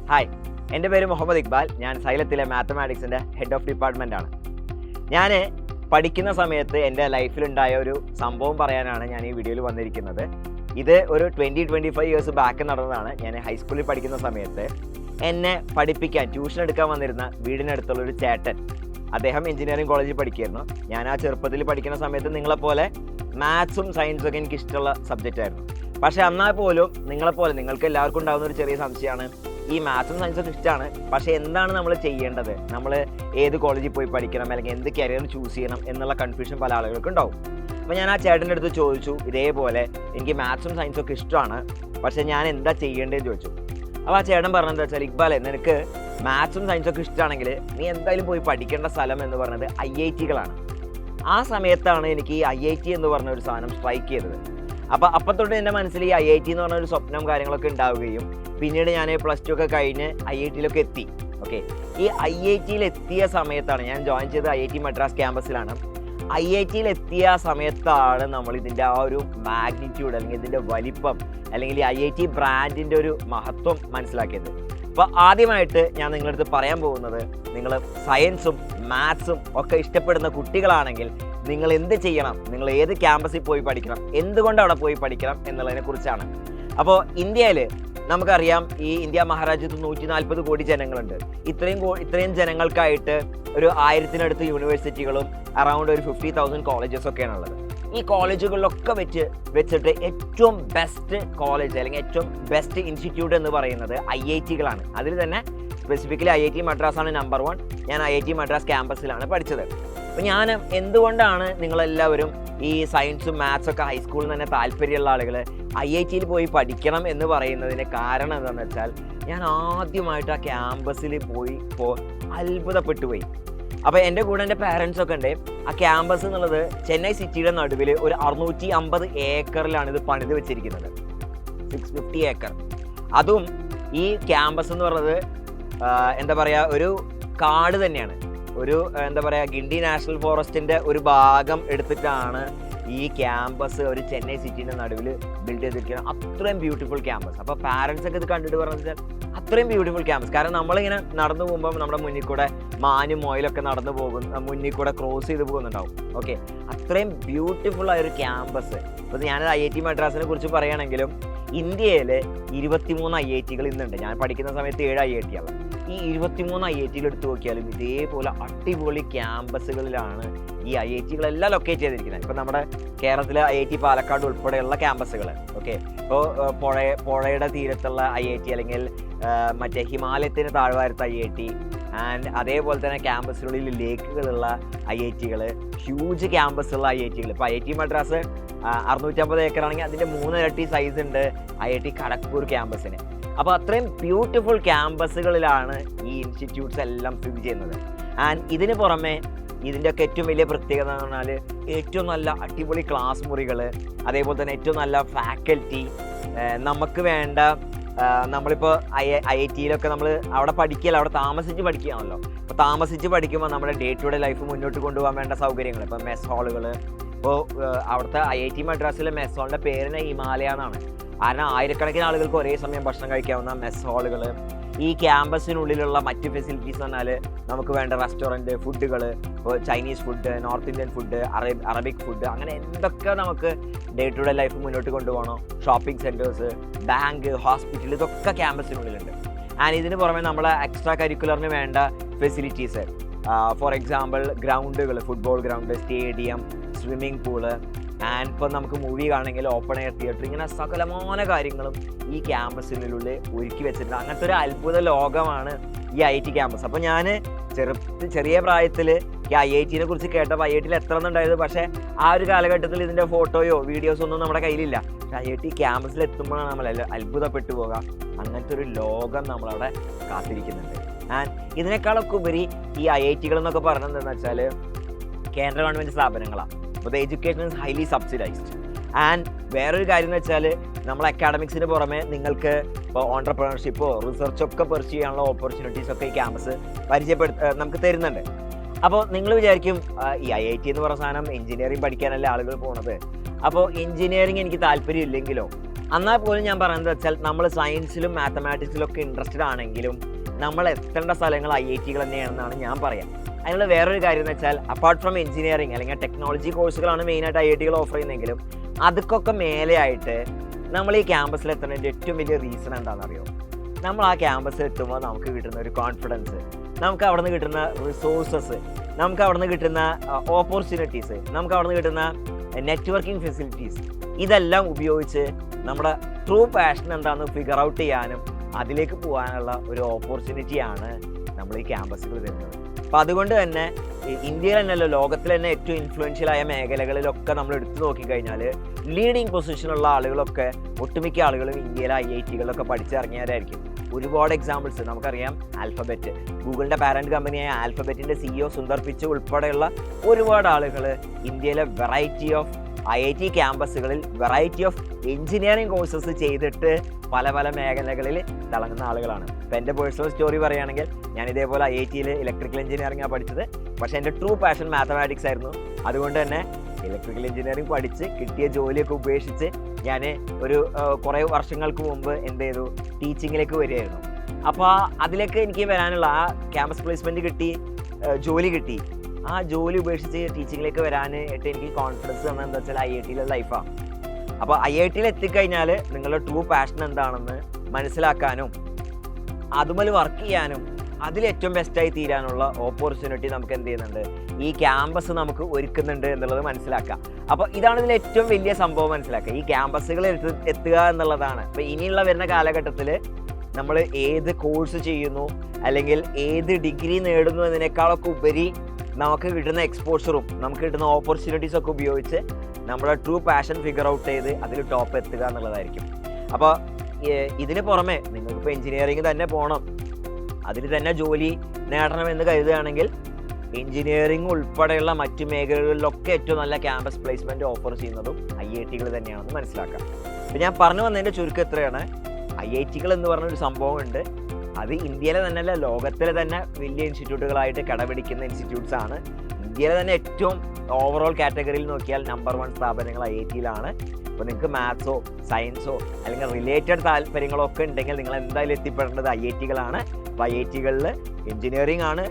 Hi, എൻ്റെ പേര് മുഹമ്മദ് ഇക്ബാൽ. ഞാൻ സൈലത്തിലെ മാത്തമാറ്റിക്സിൻ്റെ ഹെഡ് ഓഫ് ഡിപ്പാർട്ട്മെൻറ്റാണ്. ഞാൻ പഠിക്കുന്ന സമയത്ത് എൻ്റെ ലൈഫിലുണ്ടായ ഒരു സംഭവം പറയാനാണ് ഞാൻ ഈ വീഡിയോയിൽ വന്നിരിക്കുന്നത്. ഇത് ഒരു 20-25 ഇയേഴ്സ് ബാക്ക് നടന്നതാണ്. ഞാൻ ഹൈസ്കൂളിൽ പഠിക്കുന്ന സമയത്ത് എന്നെ പഠിപ്പിക്കാൻ ട്യൂഷൻ എടുക്കാൻ വന്നിരുന്ന വീടിനടുത്തുള്ളൊരു ചേട്ടൻ, അദ്ദേഹം എഞ്ചിനീയറിംഗ് കോളേജിൽ പഠിക്കുകയായിരുന്നു. ഞാൻ ആ ചെറുപ്പത്തിൽ പഠിക്കുന്ന സമയത്ത് നിങ്ങളെപ്പോലെ മാത്സും സയൻസും ഒക്കെ എനിക്ക് ഇഷ്ടമുള്ള സബ്ജക്റ്റ് ആയിരുന്നു. പക്ഷേ എന്നാൽ പോലും നിങ്ങളെപ്പോലെ നിങ്ങൾക്ക് എല്ലാവർക്കും ഉണ്ടാകുന്ന ഒരു ചെറിയ സംശയമാണ്, ഈ മാത്സും സയൻസൊക്കെ ഇഷ്ടമാണ്, പക്ഷേ എന്താണ് നമ്മൾ ചെയ്യേണ്ടത്, നമ്മൾ ഏത് കോളേജിൽ പോയി പഠിക്കണം അല്ലെങ്കിൽ എന്ത് കരിയർ ചൂസ് ചെയ്യണം എന്നുള്ള കൺഫ്യൂഷൻ പല ആളുകൾക്കും ഉണ്ടാവും. അപ്പോൾ ഞാൻ ആ ചേട്ടൻ്റെ അടുത്ത് ചോദിച്ചു, ഇതേപോലെ എനിക്ക് മാത്സും സയൻസും ഒക്കെ ഇഷ്ടമാണ്, പക്ഷേ ഞാൻ എന്താ ചെയ്യേണ്ടതെന്ന് ചോദിച്ചു. അപ്പോൾ ആ ചേട്ടൻ പറഞ്ഞത് വെച്ചാൽ, ഇക്ബാലെ, നിനക്ക് മാത്സും സയൻസും ഒക്കെ ഇഷ്ടമാണെങ്കിൽ നീ എന്തായാലും പോയി പഠിക്കേണ്ട സ്ഥലം എന്ന് പറഞ്ഞത് IIT-കളാണ്. ആ സമയത്താണ് എനിക്ക് ഈ IIT എന്ന് പറഞ്ഞ ഒരു സാധനം സ്ട്രൈക്ക് ചെയ്തത്. അപ്പം തൊട്ട് എൻ്റെ മനസ്സിൽ ഈ IIT എന്ന് പറഞ്ഞ ഒരു സ്വപ്നം കാര്യങ്ങളൊക്കെ ഉണ്ടാവുകയും പിന്നീട് ഞാൻ +2 ഒക്കെ കഴിഞ്ഞ് IIT-യിലൊക്കെ എത്തി. ഓക്കെ, ഈ IIT-യിൽ എത്തിയ സമയത്താണ് ഞാൻ ജോയിൻ ചെയ്തത്. IIT മദ്രാസ് ക്യാമ്പസിലാണ്. IIT-യിൽ എത്തിയ സമയത്താണ് നമ്മൾ ഇതിൻ്റെ ആ ഒരു മാഗ്നിറ്റ്യൂഡ് അല്ലെങ്കിൽ ഇതിൻ്റെ വലിപ്പം അല്ലെങ്കിൽ ഈ IIT ബ്രാൻഡിൻ്റെ ഒരു മഹത്വം മനസ്സിലാക്കിയത്. അപ്പോൾ ആദ്യമായിട്ട് ഞാൻ നിങ്ങളുടെ അടുത്ത് പറയാൻ പോകുന്നത്, നിങ്ങൾ സയൻസും മാത്സും ഒക്കെ ഇഷ്ടപ്പെടുന്ന കുട്ടികളാണെങ്കിൽ നിങ്ങൾ എന്ത് ചെയ്യണം, നിങ്ങൾ ഏത് ക്യാമ്പസിൽ പോയി പഠിക്കണം, എന്തുകൊണ്ട് അവിടെ പോയി പഠിക്കണം എന്നുള്ളതിനെ കുറിച്ചാണ്. അപ്പോൾ ഇന്ത്യയിൽ നമുക്കറിയാം, ഈ ഇന്ത്യ മഹാരാജ്യത്ത് 140 കോടി ജനങ്ങളുണ്ട്. ഇത്രയും ജനങ്ങൾക്കായിട്ട് ഒരു 1000-നടുത്ത് യൂണിവേഴ്സിറ്റികളും അറൗണ്ട് ഒരു 50,000 കോളേജസ് ഒക്കെയാണ് ഉള്ളത്. ഈ കോളേജുകളിലൊക്കെ വെച്ചിട്ട് ഏറ്റവും ബെസ്റ്റ് കോളേജ് അല്ലെങ്കിൽ ഏറ്റവും ബെസ്റ്റ് ഇൻസ്റ്റിറ്റ്യൂട്ട് എന്ന് പറയുന്നത് IIT-കളാണ്. അതിൽ തന്നെ സ്പെസിഫിക്കലി IIT മദ്രാസാണ് നമ്പർ 1. ഞാൻ IIT മദ്രാസ് ക്യാമ്പസിലാണ് പഠിച്ചത്. അപ്പോൾ ഞാൻ എന്തുകൊണ്ടാണ് നിങ്ങളെല്ലാവരും ഈ സയൻസും മാത്സും ഒക്കെ ഹൈസ്കൂളിൽ തന്നെ താല്പര്യമുള്ള ആളുകൾ IIT-യിൽ പോയി പഠിക്കണം എന്ന് പറയുന്നതിന് കാരണം എന്താണെന്ന് വെച്ചാൽ, ഞാൻ ആദ്യമായിട്ട് ആ ക്യാമ്പസിൽ പോയി അത്ഭുതപ്പെട്ടു പോയി. അപ്പോൾ എൻ്റെ കൂടെ എൻ്റെ പാരൻസൊക്കെ ഉണ്ട്. ആ ക്യാമ്പസ് എന്നുള്ളത് ചെന്നൈ സിറ്റിയുടെ നടുവിൽ ഒരു 650 ഏക്കറിലാണ് ഇത് പണിത് വെച്ചിരിക്കുന്നത്. 650 ഏക്കർ. അതും ഈ ക്യാമ്പസ് എന്ന് പറയുന്നത് എന്താ പറയുക, ഒരു കാട് തന്നെയാണ്. ഒരു എന്താ പറയുക, ഗിണ്ടി നാഷണൽ ഫോറസ്റ്റിൻ്റെ ഒരു ഭാഗം എടുത്തിട്ടാണ് ഈ ക്യാമ്പസ് ഒരു ചെന്നൈ സിറ്റിൻ്റെ നടുവിൽ ബിൽഡ് ചെയ്തിരിക്കുന്നത്. അത്രയും ബ്യൂട്ടിഫുൾ ക്യാമ്പസ്. അപ്പോൾ പാരൻസൊക്കെ ഇത് കണ്ടിട്ട് പറഞ്ഞു വെച്ചാൽ അത്രയും ബ്യൂട്ടിഫുൾ ക്യാമ്പസ്. കാരണം നമ്മളിങ്ങനെ നടന്നു പോകുമ്പോൾ നമ്മുടെ മുന്നിൽ കൂടെ മാനും മോയിലൊക്കെ നടന്നു പോകും, മുന്നിൽ കൂടെ ക്രോസ് ചെയ്ത് പോകുന്നുണ്ടാവും. ഓക്കെ, അത്രയും ബ്യൂട്ടിഫുൾ ആയൊരു ക്യാമ്പസ്. അപ്പോൾ ഞാനത് IIT മദ്രാസിനെ കുറിച്ച് പറയുകയാണെങ്കിലും ഇന്ത്യയിൽ 23 IIT-കൾ ഇന്നുണ്ട്. ഞാൻ പഠിക്കുന്ന സമയത്ത് 7 IIT-കളാണ്. ഈ 23 IIT-കൾ എടുത്തു നോക്കിയാലും ഇതേപോലെ അടിപൊളി ക്യാമ്പസുകളിലാണ് ഈ IIT-കളെല്ലാം ലൊക്കേറ്റ് ചെയ്തിരിക്കുന്നത്. ഇപ്പോൾ നമ്മുടെ കേരളത്തിലെ IIT പാലക്കാട് ഉൾപ്പെടെയുള്ള ക്യാമ്പസുകൾ. ഓക്കെ, ഇപ്പോൾ പുഴയുടെ തീരത്തുള്ള IIT അല്ലെങ്കിൽ മറ്റേ ഹിമാലയത്തിന് താഴ്വാരത്ത് IIT ആൻഡ് അതേപോലെ തന്നെ ക്യാമ്പസുകളിൽ ലേക്കുകളുള്ള IIT-കൾ, ഹ്യൂജ് ക്യാമ്പസുള്ള IIT-കൾ. ഇപ്പോൾ IIT മദ്രാസ് 650 ഏക്കറാണെങ്കിൽ അതിൻ്റെ 3 ഇരട്ടി സൈസ് ഉണ്ട് IIT ഖടഗ്പൂർ ക്യാമ്പസിന്. അപ്പോൾ അത്രയും ബ്യൂട്ടിഫുൾ ക്യാമ്പസുകളിലാണ് ഈ ഇൻസ്റ്റിറ്റ്യൂട്ട്സ് എല്ലാം സ്ഥിതി ചെയ്യുന്നത്. ആൻഡ് ഇതിന് പുറമെ ഇതിൻ്റെയൊക്കെ ഏറ്റവും വലിയ പ്രത്യേകത എന്ന് പറഞ്ഞാൽ ഏറ്റവും നല്ല അടിപൊളി ക്ലാസ് മുറികൾ, അതേപോലെ തന്നെ ഏറ്റവും നല്ല ഫാക്കൽറ്റി, നമുക്ക് വേണ്ട നമ്മളിപ്പോൾ IIT-യിലൊക്കെ നമ്മൾ അവിടെ പഠിക്കുകയല്ല, അവിടെ താമസിച്ച് പഠിക്കുകയാണല്ലോ. അപ്പോൾ താമസിച്ച് പഠിക്കുമ്പോൾ നമ്മുടെ ഡേ ടു ഡേ ലൈഫ് മുന്നോട്ട് കൊണ്ടുപോകാൻ വേണ്ട സൗകര്യങ്ങൾ, ഇപ്പോൾ മെസ് ഹാളുകൾ. ഇപ്പോൾ അവിടുത്തെ IIT മദ്രാസിലെ മെസ് ഹാളിൻ്റെ പേരിന് ഹിമാലയ എന്നാണ്. കാരണം ആയിരക്കണക്കിന് ആളുകൾക്ക് ഒരേ സമയം ഭക്ഷണം കഴിക്കാവുന്ന മെസ് ഹാളുകൾ. ഈ ക്യാമ്പസിനുള്ളിലുള്ള മറ്റ് ഫെസിലിറ്റീസ് എന്ന് പറഞ്ഞാൽ നമുക്ക് വേണ്ട റെസ്റ്റോറൻറ്റ്, ഫുഡുകൾ, ഇപ്പോൾ Chinese food, north Indian food, Arabic food, അങ്ങനെ എന്തൊക്കെ നമുക്ക് ഡേ ടു ഡേ ലൈഫ് മുന്നോട്ട് കൊണ്ടുപോകണം. ഷോപ്പിംഗ് സെൻറ്റേഴ്സ്, ബാങ്ക്, ഹോസ്പിറ്റൽ, ഇതൊക്കെ ക്യാമ്പസിനുള്ളിലുണ്ട്. ആൻഡ് ഇതിന് പുറമെ നമ്മളെ എക്സ്ട്രാ കരിക്കുലറിന് വേണ്ട ഫെസിലിറ്റീസ്, ഫോർ എക്സാമ്പിൾ ഗ്രൗണ്ടുകൾ, football ground, stadium, swimming pool, and ഇപ്പോൾ നമുക്ക് മൂവി കാണണമെങ്കിൽ ഓപ്പൺ എയർ തിയേറ്റർ, ഇങ്ങനെ സകലമായ കാര്യങ്ങളും ഈ ക്യാമ്പസിനുള്ളിൽ ഒരുക്കി വെച്ചിട്ടുണ്ട്. അങ്ങനത്തെ ഒരു അത്ഭുത ലോകമാണ് ഈ IIT ക്യാമ്പസ്. അപ്പോൾ ഞാൻ ചെറിയ പ്രായത്തിൽ ഈ IIT-നെ കുറിച്ച് കേട്ടപ്പോൾ IIT-യിൽ എത്ര എന്നുണ്ടായത്, പക്ഷേ ആ ഒരു കാലഘട്ടത്തിൽ ഇതിൻ്റെ ഫോട്ടോയോ വീഡിയോസോ ഒന്നും നമ്മുടെ കയ്യിലില്ല. പക്ഷേ IIT ക്യാമ്പസിൽ എത്തുമ്പോഴാണ് നമ്മൾ അത്ഭുതപ്പെട്ടു പോകാം. അങ്ങനത്തെ ഒരു ലോകം നമ്മളവിടെ കാത്തിരിക്കുന്നുണ്ട്. ആൻഡ് ഇതിനേക്കാളൊക്കെ ഉപരി ഈ IIT-കൾ എന്നൊക്കെ പറഞ്ഞത് എന്താണെന്ന് വെച്ചാൽ കേന്ദ്ര ഗവൺമെൻറ് സ്ഥാപനങ്ങളാണ്. അപ്പോൾ the education is highly subsidised. And വേറൊരു കാര്യം എന്ന് വെച്ചാൽ നമ്മൾ അക്കാഡമിക്സിന് പുറമെ നിങ്ങൾക്ക് ഇപ്പോൾ ഓൺട്രപ്രണർഷിപ്പോ റിസർച്ചൊക്കെ പെർസ്യൂ ചെയ്യാനുള്ള ഓപ്പർച്യൂണിറ്റീസൊക്കെ ഈ ക്യാമ്പസ് നമുക്ക് തരുന്നുണ്ട്. അപ്പോൾ നിങ്ങൾ വിചാരിക്കും ഈ IIT എന്ന് പറഞ്ഞ സാധനം എഞ്ചിനീയറിംഗ് പഠിക്കാനല്ലേ ആളുകൾ പോകുന്നത്, അപ്പോൾ എഞ്ചിനീയറിംഗ് എനിക്ക് താല്പര്യം ഇല്ലെങ്കിലോ? എന്നാൽ പോലും ഞാൻ പറയുന്നത് വെച്ചാൽ നമ്മൾ സയൻസിലും മാത്തമാറ്റിക്സിലും ഒക്കെ ഇൻട്രസ്റ്റഡ് ആണെങ്കിലും നമ്മൾ എത്തേണ്ട സ്ഥലങ്ങൾ IIT തന്നെയാണെന്നാണ് ഞാൻ പറയാം. അതിനുള്ള വേറൊരു കാര്യം എന്ന് വെച്ചാൽ അപ്പാർട്ട് ഫ്രം എഞ്ചിനീയറിംഗ് അല്ലെങ്കിൽ ടെക്നോളജി കോഴ്സുകളാണ് മെയിനായിട്ട് IIT ഓഫർ ചെയ്യുന്നതെങ്കിലും അതൊക്കെ മേലെയായിട്ട് നമ്മൾ ഈ ക്യാമ്പസിൽ എത്തുന്നതിൻ്റെ ഏറ്റവും വലിയ റീസൺ എന്താണെന്നറിയോ? നമ്മൾ ആ ക്യാമ്പസിൽ എത്തുമ്പോൾ നമുക്ക് കിട്ടുന്ന ഒരു കോൺഫിഡൻസ്, നമുക്ക് അവിടെ നിന്ന് കിട്ടുന്ന റിസോഴ്സസ്, നമുക്ക് അവിടെ നിന്ന് കിട്ടുന്ന ഓപ്പർച്യൂണിറ്റീസ്, നമുക്ക് അവിടെ നിന്ന് കിട്ടുന്ന നെറ്റ്വർക്കിംഗ് ഫെസിലിറ്റീസ്, ഇതെല്ലാം ഉപയോഗിച്ച് നമ്മുടെ ട്രൂ പാഷൻ എന്താണെന്ന് ഫിഗർ ഔട്ട് ചെയ്യാനും അതിലേക്ക് പോകാനുള്ള ഒരു ഓപ്പർച്യൂണിറ്റിയാണ് നമ്മൾ ഈ ക്യാമ്പസുകൾ തരുന്നത്. അപ്പോൾ അതുകൊണ്ട് തന്നെ ഇന്ത്യയിൽ തന്നെയല്ല, ലോകത്തിൽ തന്നെ ഏറ്റവും ഇൻഫ്ലുവൻഷ്യലായ മേഖലകളിലൊക്കെ നമ്മൾ എടുത്തു നോക്കിക്കഴിഞ്ഞാൽ ലീഡിങ് പൊസിഷനുള്ള ആളുകളൊക്കെ ഒട്ടുമിക്ക ആളുകളും ഇന്ത്യയിലെ IIT പഠിച്ചിറങ്ങിയവരായിരിക്കും. ഒരുപാട് എക്സാമ്പിൾസ് നമുക്കറിയാം. ആൽഫബറ്റ്, ഗൂഗിളിൻ്റെ പാരന്റ് കമ്പനിയായ ആൽഫബറ്റിൻ്റെ CEO സുന്ദർ പിച്ചെ ഉൾപ്പെടെയുള്ള ഒരുപാട് ആളുകൾ ഇന്ത്യയിലെ വെറൈറ്റി ഓഫ് IIT ക്യാമ്പസുകളിൽ വെറൈറ്റി ഓഫ് എഞ്ചിനീയറിംഗ് കോഴ്സസ് ചെയ്തിട്ട് പല പല മേഖലകളിൽ തിളങ്ങുന്ന ആളുകളാണ്. ഇപ്പോൾ എൻ്റെ പേഴ്സണൽ സ്റ്റോറി പറയുകയാണെങ്കിൽ ഞാൻ ഇതേപോലെ IIT ഇലക്ട്രിക്കൽ എഞ്ചിനീയറിംഗാണ് പഠിച്ചത്. പക്ഷേ എൻ്റെ ട്രൂ പാഷൻ മാത്തമാറ്റിക്സ് ആയിരുന്നു. അതുകൊണ്ട് തന്നെ ഇലക്ട്രിക്കൽ എഞ്ചിനീയറിംഗ് പഠിച്ച് കിട്ടിയ ജോലിയൊക്കെ ഉപേക്ഷിച്ച് ഞാൻ ഒരു കുറേ വർഷങ്ങൾക്ക് മുമ്പ് എന്ത് ചെയ്തു, ടീച്ചിങ്ങിലേക്ക് വരികയായിരുന്നു. അപ്പോൾ അതിലേക്ക് എനിക്ക് വരാനുള്ള ആ ക്യാമ്പസ് പ്ലേസ്മെൻറ്റ് കിട്ടി, ജോലി കിട്ടി. ആ ജോലി ഉപേക്ഷിച്ച് ടീച്ചിങ്ങിലേക്ക് വരാനായിട്ട് എനിക്ക് കോൺഫിഡൻസ് തന്നത് എന്താ വെച്ചാൽ IIT ലൈഫാണ്. അപ്പോൾ IIT എത്തിക്കഴിഞ്ഞാൽ നിങ്ങളുടെ ട്രൂ പാഷൻ എന്താണെന്ന് മനസ്സിലാക്കാനും അതുപോലെ വർക്ക് ചെയ്യാനും അതിലേറ്റവും ബെസ്റ്റായി തീരാനുള്ള ഓപ്പർച്യൂണിറ്റി നമുക്ക് എന്ത് ചെയ്യുന്നുണ്ട്, ഈ ക്യാമ്പസ് നമുക്ക് ഒരുക്കുന്നുണ്ട് എന്നുള്ളത് മനസ്സിലാക്കുക. അപ്പോൾ ഇതാണ് ഇതിൽ ഏറ്റവും വലിയ സംഭവം മനസ്സിലാക്കുക, ഈ ക്യാമ്പസുകളിൽ എത്തുക എന്നുള്ളതാണ്. അപ്പോൾ ഇനിയുള്ള വരുന്ന കാലഘട്ടത്തിൽ നമ്മൾ ഏത് കോഴ്സ് ചെയ്യുന്നു അല്ലെങ്കിൽ ഏത് ഡിഗ്രി നേടുന്നു എന്നതിനേക്കാളൊക്കെ ഉപരി നമുക്ക് കിട്ടുന്ന എക്സ്പോഷറും നമുക്ക് കിട്ടുന്ന ഓപ്പർച്യൂണിറ്റീസും ഒക്കെ ഉപയോഗിച്ച് നമ്മുടെ ട്രൂ പാഷൻ ഫിഗർ ഔട്ട് ചെയ്ത് അതിൽ ടോപ്പ് എത്തുക എന്നുള്ളതായിരിക്കും. അപ്പോൾ ഇതിന് പുറമെ നിങ്ങൾക്കിപ്പോൾ എഞ്ചിനീയറിംഗ് തന്നെ പോകണം, അതിൽ തന്നെ ജോലി നേടണമെന്ന് കരുതുകയാണെങ്കിൽ എഞ്ചിനീയറിംഗ് ഉൾപ്പെടെയുള്ള മറ്റു മേഖലകളിലൊക്കെ ഏറ്റവും നല്ല ക്യാമ്പസ് പ്ലേസ്മെൻറ്റ് ഓഫർ ചെയ്യുന്നതും IIT തന്നെയാണെന്ന് മനസ്സിലാക്കാം. അപ്പോൾ ഞാൻ പറഞ്ഞു വന്നതിൻ്റെ ചുരുക്കം എത്രയാണ്, IIT എന്ന് പറഞ്ഞൊരു സംഭവമുണ്ട്. അത് ഇന്ത്യയിലെ തന്നെയല്ല, ലോകത്തിലെ തന്നെ വലിയ ഇൻസ്റ്റിറ്റ്യൂട്ടുകളായിട്ട് കടപിടിക്കുന്ന ഇൻസ്റ്റിറ്റ്യൂട്ട്സ് ആണ്. ഇന്ത്യയിലെ തന്നെ ഏറ്റവും ഓവറോൾ കാറ്റഗറിയിൽ നോക്കിയാൽ നമ്പർ 1 സ്ഥാപനങ്ങൾ IIT അപ്പോൾ നിങ്ങൾക്ക് മാത്സോ സയൻസോ അല്ലെങ്കിൽ റിലേറ്റഡ് താല്പര്യങ്ങളോ ഒക്കെ ഉണ്ടെങ്കിൽ നിങ്ങൾ എന്തായാലും എത്തിപ്പെടേണ്ടത് IIT അപ്പോൾ IIT എഞ്ചിനീയറിംഗ് ആണ്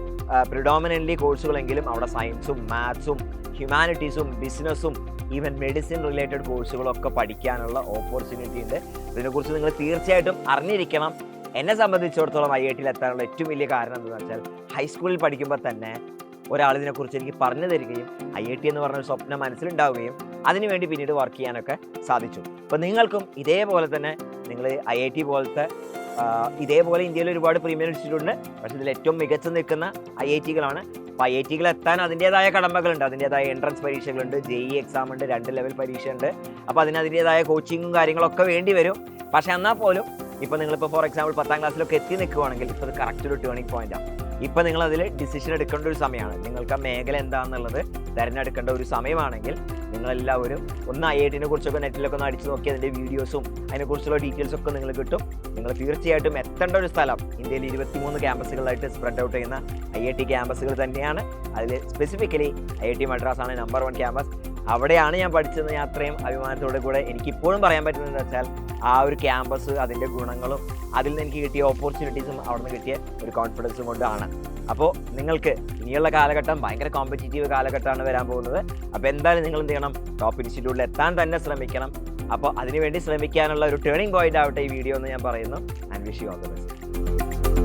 പ്രിഡോമിനൻ്റ്ലി കോഴ്സുകളെങ്കിലും അവിടെ സയൻസും മാത്സും ഹ്യൂമാനിറ്റീസും ബിസിനസ്സും ഈവൻ മെഡിസിൻ റിലേറ്റഡ് കോഴ്സുകളൊക്കെ പഠിക്കാനുള്ള ഓപ്പർച്യൂണിറ്റി ഉണ്ട്. ഇതിനെക്കുറിച്ച് നിങ്ങൾ തീർച്ചയായിട്ടും അറിഞ്ഞിരിക്കണം. എന്നെ സംബന്ധിച്ചിടത്തോളം IIT എത്താനുള്ള ഏറ്റവും വലിയ കാരണം എന്താണെന്ന് വെച്ചാൽ ഹൈസ്കൂളിൽ പഠിക്കുമ്പോൾ തന്നെ ഒരാൾ ഇതിനെക്കുറിച്ച് എനിക്ക് പറഞ്ഞു തരികയും IIT എന്ന് പറഞ്ഞൊരു സ്വപ്നം മനസ്സിലുണ്ടാവുകയും അതിനുവേണ്ടി പിന്നീട് വർക്ക് ചെയ്യാനൊക്കെ സാധിച്ചു. അപ്പോൾ നിങ്ങൾക്കും ഇതേപോലെ തന്നെ നിങ്ങൾ IIT പോലത്തെ ഇതേപോലെ ഇന്ത്യയിൽ ഒരുപാട് പ്രീമിയർ ഇൻസ്റ്റിറ്റ്യൂട്ട് ഉണ്ട്. പക്ഷേ ഇതിൽ ഏറ്റവും മികച്ചു നിൽക്കുന്ന IIT അപ്പോൾ IIT എത്താൻ അതിൻ്റേതായ കടമ്പകളുണ്ട്, അതിൻ്റേതായ എൻട്രൻസ് പരീക്ഷകളുണ്ട്, JEE എക്സാം ഉണ്ട്, 2 ലെവൽ പരീക്ഷയുണ്ട്. അപ്പോൾ അതിൻ്റേതായ കോച്ചിങ്ങും കാര്യങ്ങളൊക്കെ വേണ്ടി വരും. പക്ഷേ എന്നാൽ പോലും ഇപ്പോൾ നിങ്ങളിപ്പോൾ ഫോർ എക്സാമ്പിൾ 10ാം ക്ലാസ്സിലൊക്കെ എത്തി നിൽക്കുകയാണെങ്കിൽ ഇപ്പോൾ ഇത് കറക്റ്റ് ഒരു ടേണിംഗ് പോയിന്റാണ്. ഇപ്പോൾ നിങ്ങളതിൽ ഡിസിഷൻ എടുക്കേണ്ട ഒരു സമയമാണ്. നിങ്ങൾക്ക് ആ മേഖല എന്താണെന്നുള്ളത് തിരഞ്ഞെടുക്കേണ്ട ഒരു സമയമാണെങ്കിൽ നിങ്ങളെല്ലാവരും ഒന്ന് IIT കുറിച്ചൊക്കെ നെറ്റിലൊക്കെ ഒന്ന് അടിച്ചു നോക്കി അതിൻ്റെ വീഡിയോസും അതിനെക്കുറിച്ചുള്ള ഡീറ്റെയിൽസൊക്കെ നിങ്ങൾ കിട്ടും. നിങ്ങൾ തീർച്ചയായിട്ടും എത്തേണ്ട ഒരു സ്ഥലം ഇന്ത്യയിൽ 23 ക്യാമ്പസുകളായിട്ട് സ്പ്രെഡ് ഔട്ട് ചെയ്യുന്ന IIT ക്യാമ്പസുകൾ തന്നെയാണ്. അതിൽ സ്പെസിഫിക്കലി IIT മദ്രാസാണ് നമ്പർ 1 ക്യാമ്പസ്. അവിടെയാണ് ഞാൻ പഠിച്ചത്. ഞാൻ അത്രയും അഭിമാനത്തോടെ കൂടെ എനിക്കിപ്പോഴും പറയാൻ പറ്റുന്നതെന്ന് വെച്ചാൽ ആ ഒരു ക്യാമ്പസ് അതിൻ്റെ ഗുണങ്ങളും അതിൽ നിന്ന് എനിക്ക് കിട്ടിയ ഓപ്പർച്യൂണിറ്റീസും അവിടെ നിന്ന് കിട്ടിയ ഒരു കോൺഫിഡൻസും കൊണ്ടാണ്. അപ്പോൾ നിങ്ങൾക്ക് ഇനിയുള്ള കാലഘട്ടം ഭയങ്കര കോമ്പറ്റീറ്റീവ് കാലഘട്ടമാണ് വരാൻ പോകുന്നത്. അപ്പോൾ എന്തായാലും നിങ്ങൾ എന്ത് ചെയ്യണം, ടോപ്പ് ഇൻസ്റ്റിറ്റ്യൂട്ടിൽ എത്താൻ തന്നെ ശ്രമിക്കണം. അപ്പോൾ അതിനുവേണ്ടി ശ്രമിക്കാനുള്ള ഒരു ടേണിംഗ് പോയിന്റ് ആവട്ടെ ഈ വീഡിയോ എന്ന് ഞാൻ പറയുന്നു. And wish you all the best.